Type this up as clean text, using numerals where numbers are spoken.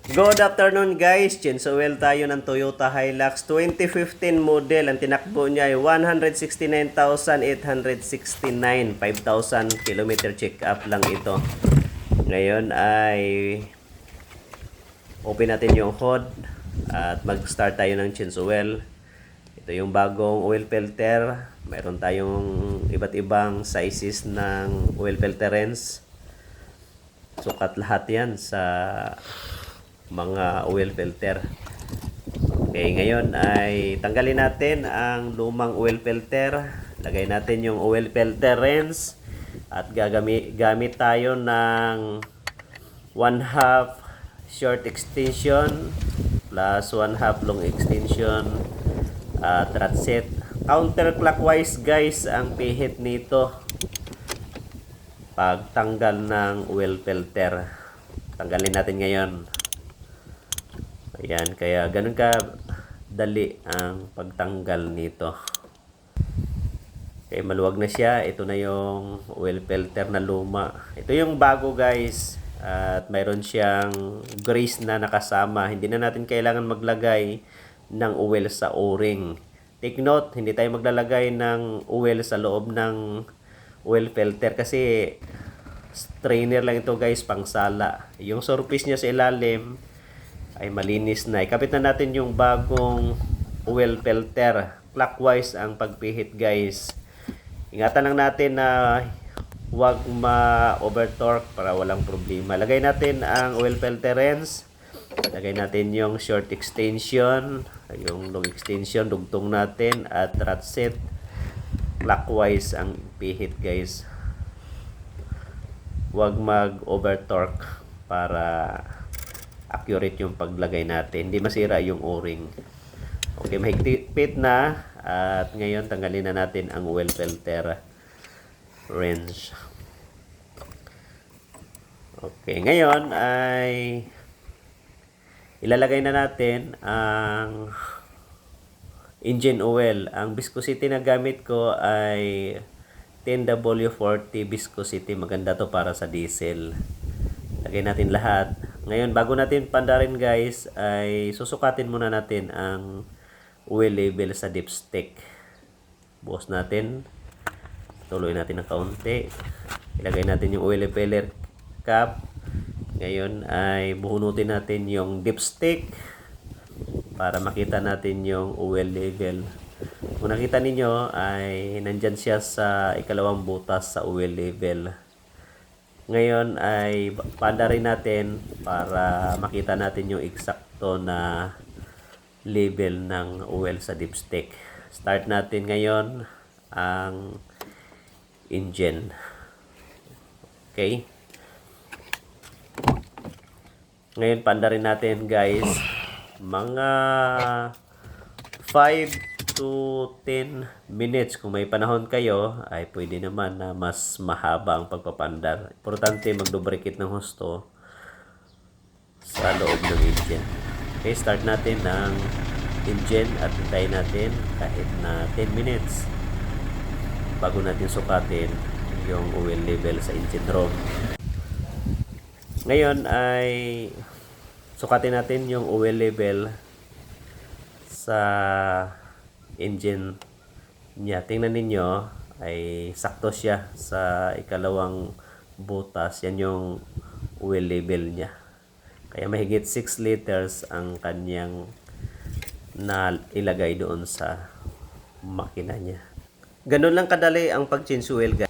Good afternoon guys, change oil tayo ng Toyota Hilux 2015 model. Ang tinakbo niya ay 169,869, 5,000 kilometer check up lang ito. Ngayon ay open natin yung hood at mag-start tayo ng change oil. Ito yung bagong oil filter. Mayroon tayong iba't ibang sizes ng oil filterings. Sukat lahat yan sa mga oil filter. Okay, ngayon ay tanggalin natin ang lumang oil filter. Lagay natin yung oil filter rinse at gamit tayo ng 1/2 short extension plus 1/2 long extension at ratchet. Counterclockwise guys ang pihit nito pagtanggal ng oil filter. Tanggalin natin ngayon. Ayan, kaya ganun ka dali ang pagtanggal nito. Okay, maluwag na siya. Ito na yung oil filter na luma. Ito yung bago guys. At mayroon siyang grease na nakasama. Hindi na natin kailangan maglagay ng oil sa o-ring. Take note, hindi tayo maglalagay ng oil sa loob ng oil filter kasi strainer lang ito guys, pangsala. Yung surface niya sa ilalim ay malinis na. Ikabit na natin yung bagong oil filter. Clockwise ang pagpihit guys. Ingatan lang natin na huwag ma-over-torque para walang problema. Lagay natin ang oil filter rinse. Lagay natin yung short extension. Yung long extension, dugtong natin at ratchet. Clockwise ang pihit guys. Huwag mag-over-torque para accurate yung paglagay natin. Hindi masira yung o-ring. Okay, mahigpit na. At ngayon, tanggalin na natin ang oil filter rinse. Okay, ngayon ay ilalagay na natin ang engine oil. Ang viscosity na gamit ko ay 10W40 viscosity. Maganda to para sa diesel. Lagay natin lahat. Ngayon, bago natin pandarin guys, ay susukatin muna natin ang oil level sa dipstick. Buhos natin. Tuloy natin ng kaunti. Ilagay natin yung oil leveler cap. Ngayon ay buhunutin natin yung dipstick para makita natin yung oil level. Kung nakita ninyo ay nandyan siya sa ikalawang butas sa oil level. Ngayon ay pandarin natin para makita natin yung eksakto na level ng oil sa dipstick. Start natin ngayon ang engine. Okay. Ngayon pandarin natin guys mga 5 to 10 minutes. Kung may panahon kayo, ay pwede naman na mas mahaba ang pagpapandar. Importante mag-lubricate ng husto sa loob ng engine. Okay, start natin ng engine at hintayin natin kahit na 10 minutes bago natin sukatin yung oil level sa engine room. Ngayon ay sukatin natin yung oil level sa engine niya. Tingnan ninyo ay sakto siya sa ikalawang butas. Yan yung oil level niya. Kaya mahigit 6 liters ang kanyang na ilagay doon sa makina niya. Ganun lang kadali ang pag-change oil guys.